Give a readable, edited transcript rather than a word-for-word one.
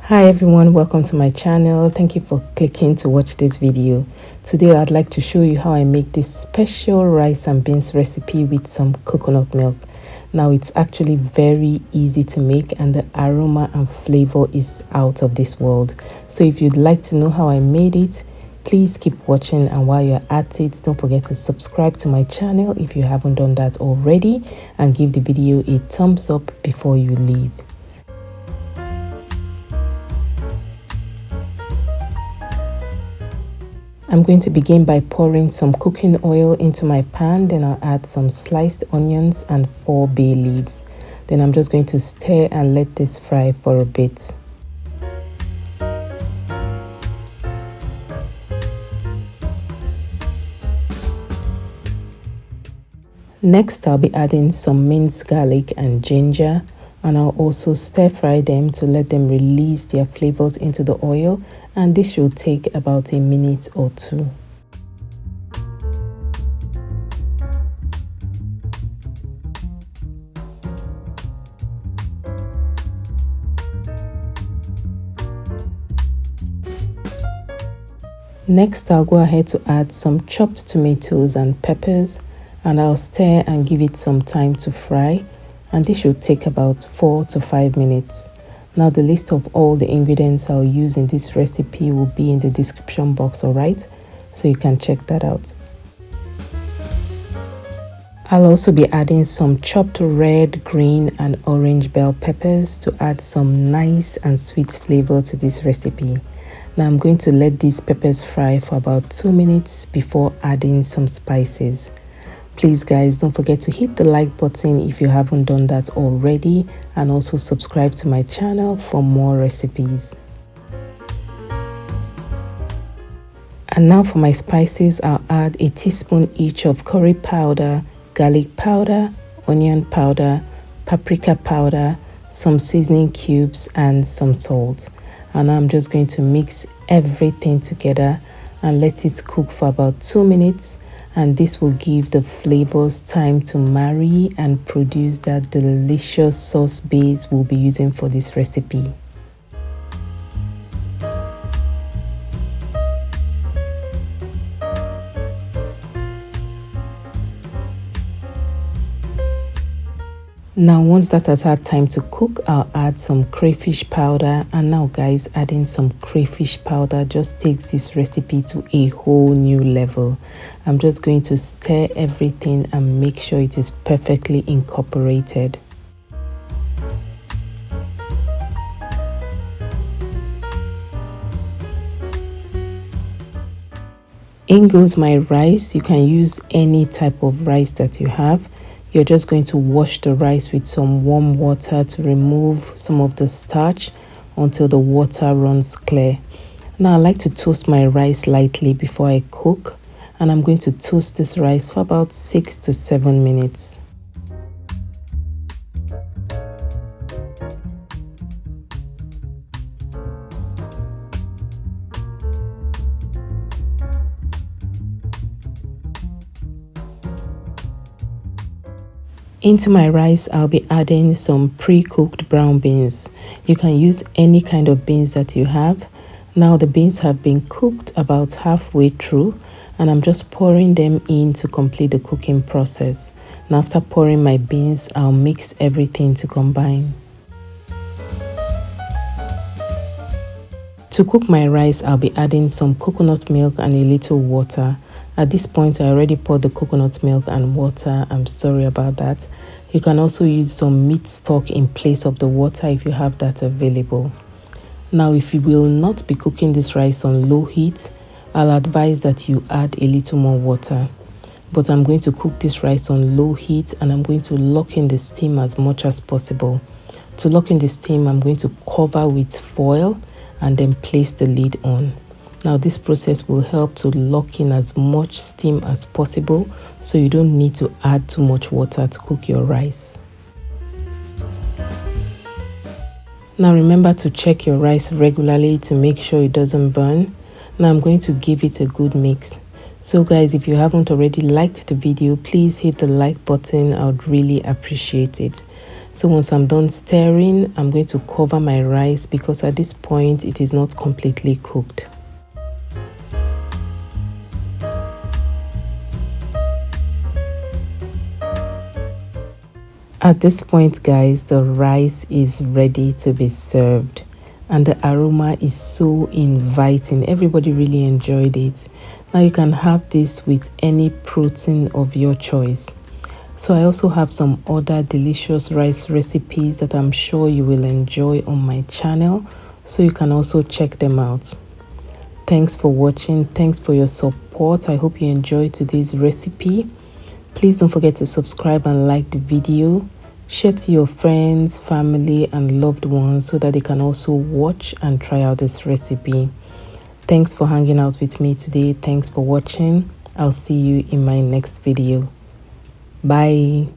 Hi everyone, welcome to my channel. Thank you for clicking to watch this video. Today I'd like to show you how I make this special rice and beans recipe with some coconut milk. Now it's actually very easy to make and the aroma and flavor is out of this world. So if you'd like to know how I made it, please keep watching, and while you're at it, don't forget to subscribe to my channel if you haven't done that already, and give the video a thumbs up before you leave. I'm going to begin by pouring some cooking oil into my pan. Then I'll add some sliced onions and 4 bay leaves. Then I'm just going to stir and let this fry for a bit. Next, I'll be adding some minced garlic and ginger, and I'll also stir fry them to let them release their flavors into the oil, and this should take about a minute or two. Next, I'll go ahead to add some chopped tomatoes and peppers, and I'll stir and give it some time to fry, and this should take about 4 to 5 minutes. Now the list of all the ingredients I'll use in this recipe will be in the description box, alright? So you can check that out. I'll also be adding some chopped red, green and orange bell peppers to add some nice and sweet flavor to this recipe. Now I'm going to let these peppers fry for about 2 minutes before adding some spices. Please guys, don't forget to hit the like button if you haven't done that already, and also subscribe to my channel for more recipes. And now for my spices, I'll add a teaspoon each of curry powder, garlic powder, onion powder, paprika powder, some seasoning cubes and some salt. And I'm just going to mix everything together and let it cook for about 2 minutes. And this will give the flavors time to marry and produce that delicious sauce base we'll be using for this recipe. Now once that has had time to cook, I'll add some crayfish powder. And now guys, adding some crayfish powder just takes this recipe to a whole new level. I'm just going to stir everything and make sure it is perfectly incorporated. In goes my rice. You can use any type of rice that you have. You're just going to wash the rice with some warm water to remove some of the starch until the water runs clear. Now I like to toast my rice lightly before I cook, and I'm going to toast this rice for about 6 to 7 minutes. Into my rice, I'll be adding some pre-cooked brown beans. You can use any kind of beans that you have. Now the beans have been cooked about halfway through, and I'm just pouring them in to complete the cooking process. Now after pouring my beans, I'll mix everything to combine. To cook my rice, I'll be adding some coconut milk and a little water. At this point, I already poured the coconut milk and water. I'm sorry about that. You can also use some meat stock in place of the water if you have that available. Now, if you will not be cooking this rice on low heat, I'll advise that you add a little more water. But I'm going to cook this rice on low heat, and I'm going to lock in the steam as much as possible. To lock in the steam, I'm going to cover with foil and then place the lid on. Now this process will help to lock in as much steam as possible, so you don't need to add too much water to cook your rice. Now remember to check your rice regularly to make sure it doesn't burn. Now I'm going to give it a good mix. So guys, if you haven't already liked the video, please hit the like button. I would really appreciate it. So once I'm done stirring, I'm going to cover my rice because at this point it is not completely cooked. At this point, guys, the rice is ready to be served and the aroma is so inviting. Everybody really enjoyed it. Now you can have this with any protein of your choice. So I also have some other delicious rice recipes that I'm sure you will enjoy on my channel, so you can also check them out. Thanks for watching. Thanks for your support. I hope you enjoyed today's recipe. Please don't forget to subscribe and like the video. Share to your friends, family and loved ones so that they can also watch and try out this recipe. Thanks for hanging out with me today. Thanks for watching. I'll see you in my next video. Bye.